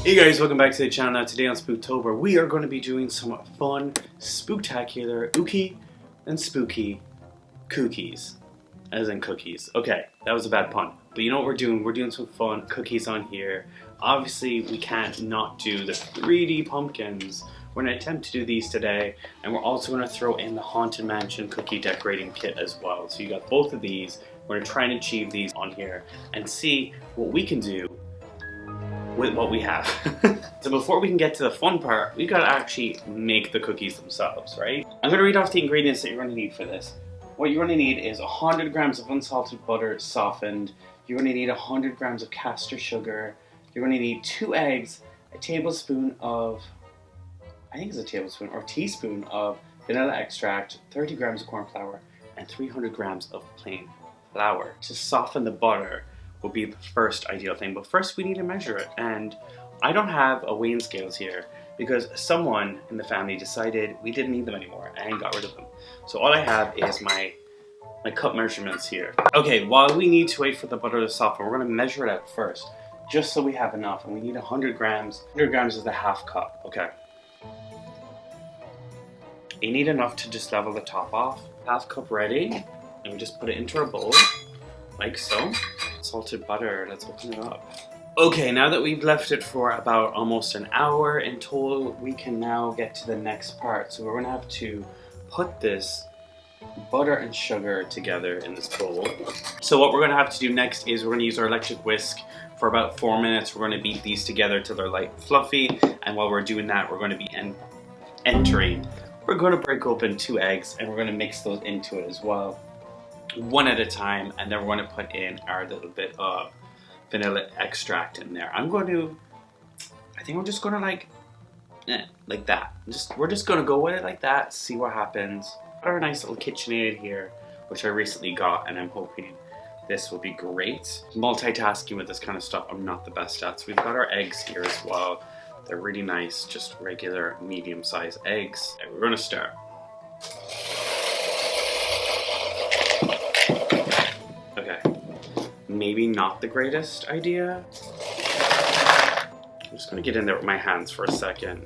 Hey guys, welcome back to the channel. Today on Spooktober, we are going to be doing some fun, spooktacular, ooky, and spooky cookies. As in cookies. Okay, that was a bad pun. But you know what we're doing? We're doing some fun cookies on here. Obviously, we can't not do the 3D pumpkins. We're going to attempt to do these today. And we're also going to throw in the Haunted Mansion cookie decorating kit as well. So you got both of these. We're going to try and achieve these on here and see what we can do with what we have. So before we can get to the fun part, we gotta actually make the cookies themselves, right? I'm gonna read off the ingredients that you're gonna need for this. What you're gonna need is 100 grams of unsalted butter softened. You're gonna need 100 grams of castor sugar. You're gonna need 2 eggs, a tablespoon of, I think it's a tablespoon or teaspoon of vanilla extract, 30 grams of corn flour, and 300 grams of plain flour. To soften the butter will be the first ideal thing, but first we need to measure it, and I don't have a weighing scales here because someone in the family decided we didn't need them anymore and got rid of them. So all I have is my cup measurements here. Okay, while we need to wait for the butter to soften, we're going to measure it out first, just so we have enough, and we need 100 grams. 100 grams is the half cup, okay. You need enough to just level the top off. Half cup ready, and we just put it into our bowl, like so. Salted butter, let's open it up. Okay, now that we've left it for about almost an hour in total, we can now get to the next part. So we're gonna have to put this butter and sugar together in this bowl. So what we're gonna have to do next is we're gonna use our electric whisk for about 4 minutes. We're gonna beat these together till they're light and fluffy. And while we're doing that, we're gonna be we're gonna break open 2 eggs and we're gonna mix those into it as well, one at a time, and then we're going to put in our little bit of vanilla extract in there. I think we're just going to like that. We're just going to go with it like that, see what happens. Got our nice little KitchenAid here, which I recently got, and I'm hoping this will be great. Multitasking with this kind of stuff, I'm not the best at. So we've got our eggs here as well. They're really nice, just regular medium-sized eggs. And we're going to start. Okay, maybe not the greatest idea. I'm just gonna get in there with my hands for a second.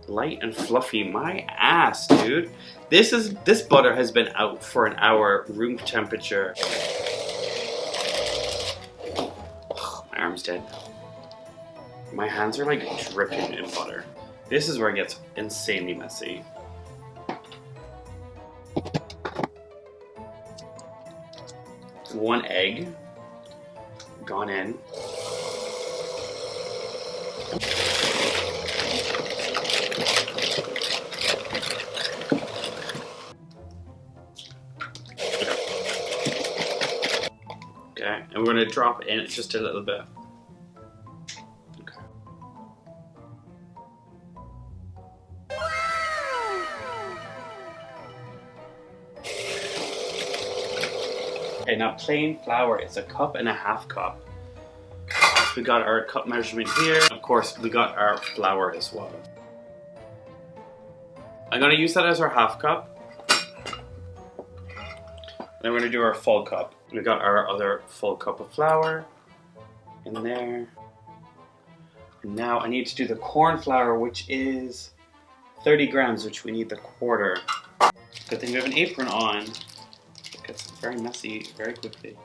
Light and fluffy, my ass, dude. This butter has been out for an hour, room temperature. Oh, my arm's dead. My hands are like dripping in butter. This is where it gets insanely messy. One egg gone in. Okay, and we're going to drop in just a little bit. Okay. Okay, now plain flour is 1.5 cups. We got our cup measurement here. Of course, we got our flour as well. I'm gonna use that as our half cup. Then we're gonna do our full cup. We got our other full cup of flour in there. And now I need to do the corn flour, which is 30 grams, which we need the quarter. Good thing we have an apron on. It gets very messy very quickly.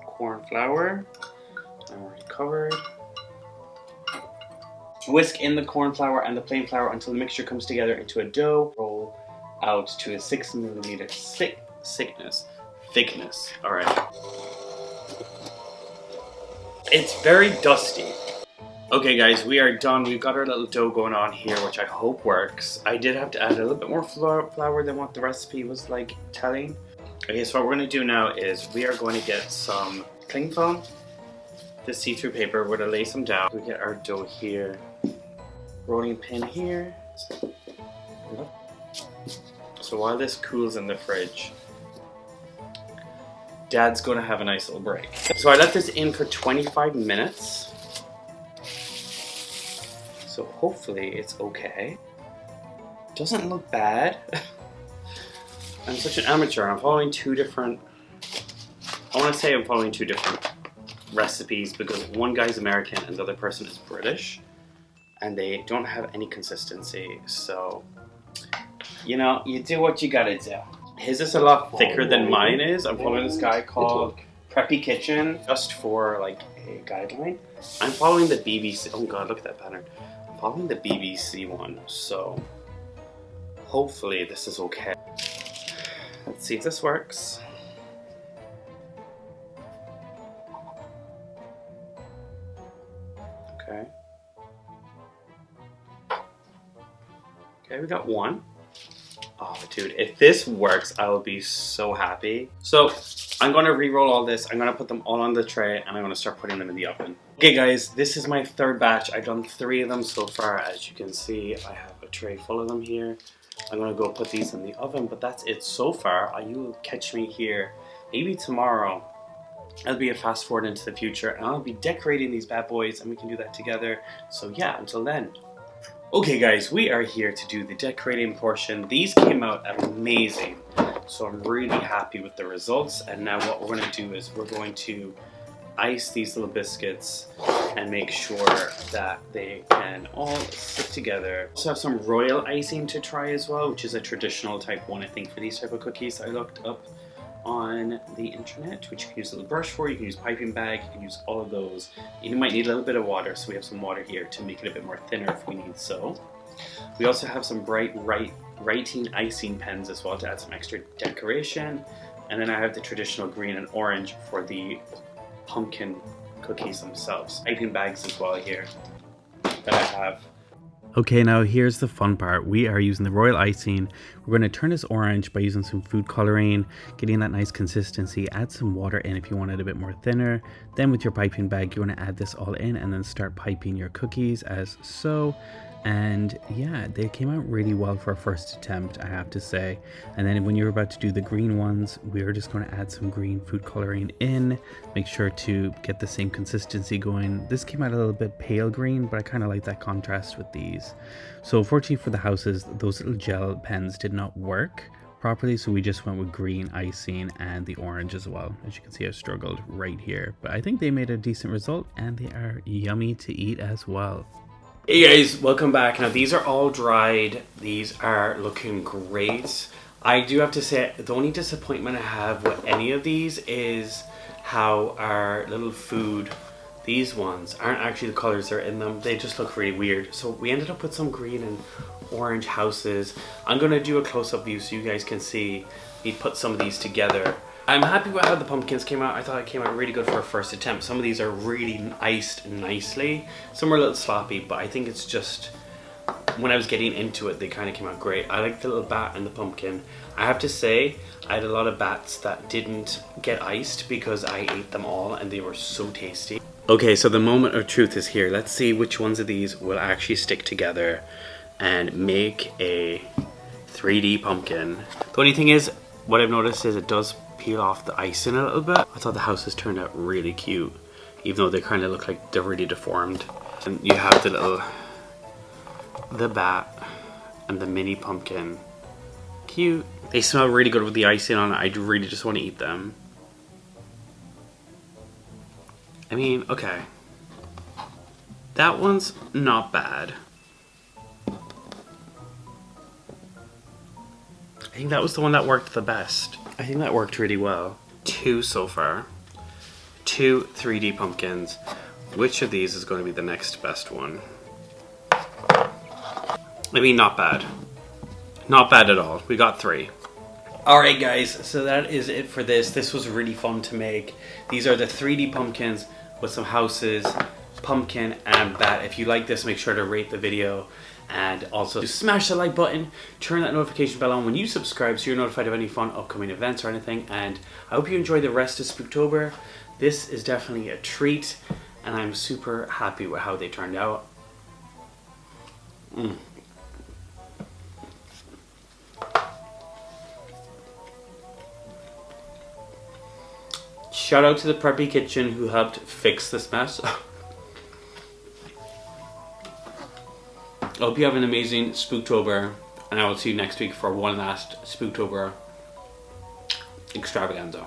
Corn flour, I'm already covered. Whisk in the corn flour and the plain flour until the mixture comes together into a dough. Roll out to a 6 millimeter thickness. All right. It's very dusty. Okay guys, we are done. We've got our little dough going on here, which I hope works. I did have to add a little bit more flour than what the recipe was like telling. Okay, so what we're going to do now is we are going to get some cling film, this see-through paper. We're going to lay some down. We get our dough here, rolling pin here. So while this cools in the fridge, Dad's going to have a nice little break. So I left this in for 25 minutes. So hopefully it's okay. Doesn't look bad. I'm such an amateur. I'm following 2 different, I want to say I'm following 2 different recipes because one guy's American and the other person is British, and they don't have any consistency. So, you know, you do what you gotta do. His is a lot thicker than mine is. I'm following this guy called Preppy Kitchen just for like a guideline. I'm following the BBC. Oh god, look at that pattern. I'm following the BBC one, so hopefully this is okay. Let's see if this works. Okay. Okay, we got one. Oh, dude, if this works, I will be so happy. So, I'm going to re-roll all this. I'm going to put them all on the tray, and I'm going to start putting them in the oven. Okay, guys, this is my third batch. I've done 3 of them so far. As you can see, I have a tray full of them here. I'm going to go put these in the oven, but that's it so far. You'll catch me here maybe tomorrow. It'll be a fast forward into the future, and I'll be decorating these bad boys, and we can do that together. So yeah, until then. Okay guys, we are here to do the decorating portion. These came out amazing, so I'm really happy with the results. And now what we're going to do is we're going to ice these little biscuits and make sure that they can all stick together. Also have some royal icing to try as well, which is a traditional type one, I think, for these type of cookies. I looked up on the internet, which you can use a little brush for. You can use piping bag, you can use all of those. You might need a little bit of water, so we have some water here to make it a bit more thinner if we need so. We also have some bright writing icing pens as well to add some extra decoration. And then I have the traditional green and orange for the pumpkin cookies themselves. Piping bags as well here that I have. Okay, now here's the fun part. We are using the royal icing. We're going to turn this orange by using some food coloring, getting that nice consistency. Add some water in if you want it a bit more thinner. Then with your piping bag, you want to add this all in and then start piping your cookies as so. And yeah, they came out really well for a first attempt, I have to say. And then when you're about to do the green ones, we're just going to add some green food coloring in. Make sure to get the same consistency going. This came out a little bit pale green, but I kind of like that contrast with these. So unfortunately for the houses, those little gel pens did not work properly, so we just went with green icing and the orange as well. As you can see, I struggled right here, but I think they made a decent result and they are yummy to eat as well. Hey guys, welcome back. Now these are all dried. These are looking great. I do have to say, the only disappointment I have with any of these is how our little food, these ones, aren't actually the colors that are in them. They just look really weird. So we ended up with some green and orange houses. I'm going to do a close-up view so you guys can see me put some of these together. I'm happy with how the pumpkins came out. I thought it came out really good for a first attempt. Some of these are really iced nicely. Some are a little sloppy, but I think it's just, when I was getting into it, they kind of came out great. I like the little bat and the pumpkin. I have to say, I had a lot of bats that didn't get iced because I ate them all and they were so tasty. Okay, so the moment of truth is here. Let's see which ones of these will actually stick together and make a 3D pumpkin. The only thing is, what I've noticed is it does peel off the icing a little bit. I thought the houses turned out really cute, even though they kind of look like they're really deformed. And you have the bat and the mini pumpkin. Cute. They smell really good with the icing on it. I really just want to eat them. I mean, okay. That one's not bad. I think that was the one that worked the best. I think that worked really well. 2 so far. 2 3D pumpkins. Which of these is going to be the next best one? I mean, not bad. Not bad at all. We got 3. Alright guys, so that is it for this. This was really fun to make. These are the 3D pumpkins with some houses, pumpkin, and bat. If you like this, make sure to rate the video. And also smash the like button, turn that notification bell on when you subscribe so you're notified of any fun upcoming events or anything. And I hope you enjoy the rest of Spooktober. This is definitely a treat and I'm super happy with how they turned out. Shout out to the Preppy Kitchen who helped fix this mess. I hope you have an amazing Spooktober, and I will see you next week for one last Spooktober extravaganza.